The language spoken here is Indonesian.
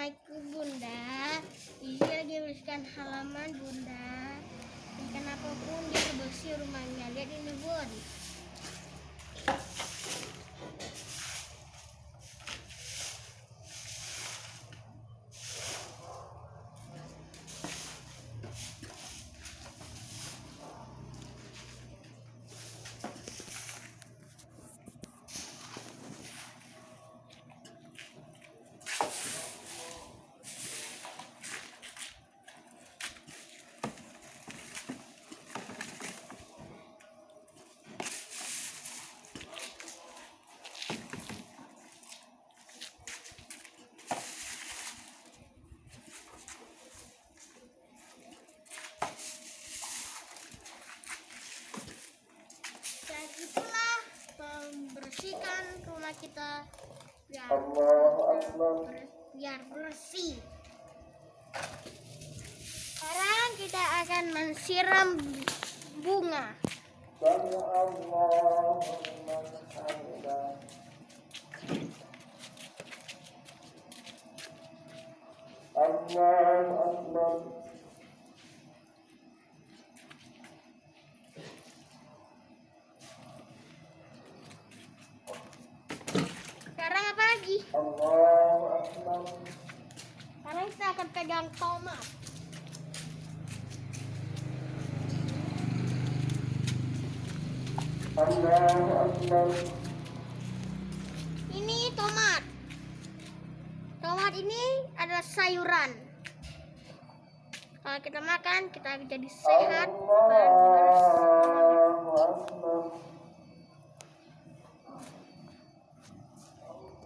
rumahku Bunda. Ini lagi bersihkan halaman Bunda. Ikan apapun dia bersih rumahnya. Lihat ini Bun. Itulah membersihkan rumah kita biar bersih. Sekarang kita akan mensiram bunga. Sekarang apa lagi? Sekarang kita akan pegang tomat. Ini tomat. Tomat ini adalah sayuran. Kalau kita makan, kita jadi sehat.